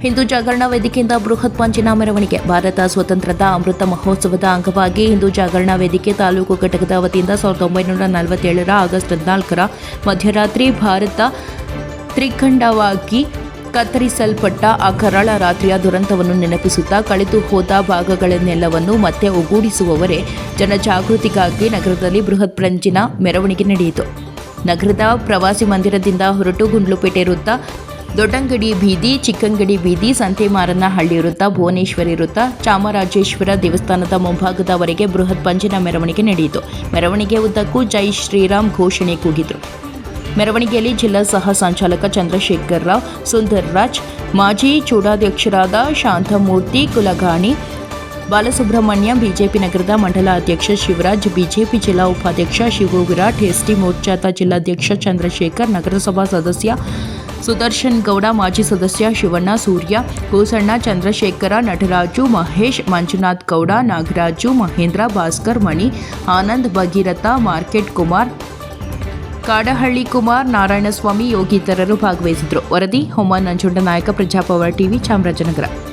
ಹಿಂದೂ ಜಾಗರಣ ವೇದಿಕೆಯಿಂದ ಬೃಹತ್ ಪಂಚಿನ ಮೆರವಣಿಗೆ. ಭಾರತ ಸ್ವಾತಂತ್ರ್ಯದ ಅಮೃತ ಮಹೋತ್ಸವದ ಅಂಗವಾಗಿ ಹಿಂದೂ ಜಾಗರಣ ವೇದಿಕೆ ತಾಲೂಕು ಘಟಕದ ವತಿಯಿಂದ 1947 ಆಗಸ್ಟ್ 14 ಮಧ್ಯರಾತ್ರಿ ಭಾರತ ತ್ರಿಖಂಡವಾಗಿ ಕತ್ತರಿಸಲ್ಪಟ್ಟ ಆ ಕರಾಳ ರಾತ್ರಿಯ ದುರಂತವನ್ನು ನೆನಪಿಸುತ್ತಾ ಕಳೆದು ಹೋದ ಭಾಗಗಳನ್ನೆಲ್ಲವನ್ನು ಮತ್ತೆ ಒಗ್ಗೂಡಿಸುವವರೇ ಜನಜಾಗೃತಿಗಾಗಿ ನಗರದಲ್ಲಿ ಬೃಹತ್ ಪಂಚಿನ ಮೆರವಣಿಗೆ ನಡೆಯಿತು. ನಗರದ ಪ್ರವಾಸಿ ಮಂದಿರದಿಂದ ಹೊರಟು ಗುಂಡ್ಲುಪೇಟೆ ವೃತ್ತ, ದೊಡ್ಡಂಗಡಿ ಬೀದಿ, ಚಿಕ್ಕಂಗಡಿ ಬೀದಿ, ಸಂತೆಮಾರನಹಳ್ಳಿ ವೃತ್ತ, ಭುವನೇಶ್ವರಿ ವೃತ್ತ, ಚಾಮರಾಜೇಶ್ವರ ದೇವಸ್ಥಾನದ ಮುಂಭಾಗದವರೆಗೆ ಬೃಹತ್ ಪಂಚಿನ ಮೆರವಣಿಗೆ ನಡೆಯಿತು. ಮೆರವಣಿಗೆ ಉದ್ದಕ್ಕೂ ಜೈ ಶ್ರೀರಾಮ್ ಘೋಷಣೆ ಕೂಗಿದ್ರು. ಮೆರವಣಿಗೆಯಲ್ಲಿ ಜಿಲ್ಲಾ ಸಹ ಸಂಚಾಲಕ ಚಂದ್ರಶೇಖರ್ ರಾವ್, ಸುಂದರ್ ರಾಜ್, ಮಾಜಿ ಚೂಡಾಧ್ಯಕ್ಷರಾದ ಶಾಂತಮೂರ್ತಿ ಕುಲಗಾಣಿ, ಬಾಲಸುಬ್ರಹ್ಮಣ್ಯ, ಬಿಜೆಪಿ ನಗರದ ಮಂಡಲ ಅಧ್ಯಕ್ಷ ಶಿವರಾಜ್, ಬಿಜೆಪಿ ಜಿಲ್ಲಾ ಉಪಾಧ್ಯಕ್ಷ ಶಿವು ವಿರಾಟ್, ಎಸ್ಟಿ ಮೋರ್ಚಾದ ಜಿಲ್ಲಾಧ್ಯಕ್ಷ ಚಂದ್ರಶೇಖರ್, ನಗರಸಭಾ ಸದಸ್ಯ ಸುದರ್ಶನ್ ಗೌಡ, ಮಾಜಿ ಸದಸ್ಯ ಶಿವಣ್ಣ, ಸೂರ್ಯ, ಕೂಸಣ್ಣ, ಚಂದ್ರಶೇಖರ, ನಟರಾಜು, ಮಹೇಶ್, ಮಂಜುನಾಥ್ ಗೌಡ, ನಾಗರಾಜು, ಮಹೇಂದ್ರ, ಭಾಸ್ಕರ್, ಮಣಿ, ಆನಂದ್, ಭಗೀರಥ, ಮಾರ್ಕೆಟ್ ಕುಮಾರ್, ಕಾಡಹಳ್ಳಿ ಕುಮಾರ್, ನಾರಾಯಣಸ್ವಾಮಿ, ಯೋಗಿ ಇತರರು ಭಾಗವಹಿಸಿದರು. ವರದಿ ಹೊಮ್ಮ ನಂಜುಂಡ ನಾಯಕ, ಪ್ರಜಾಪವರ್ ಟಿವಿ, ಚಾಮರಾಜನಗರ.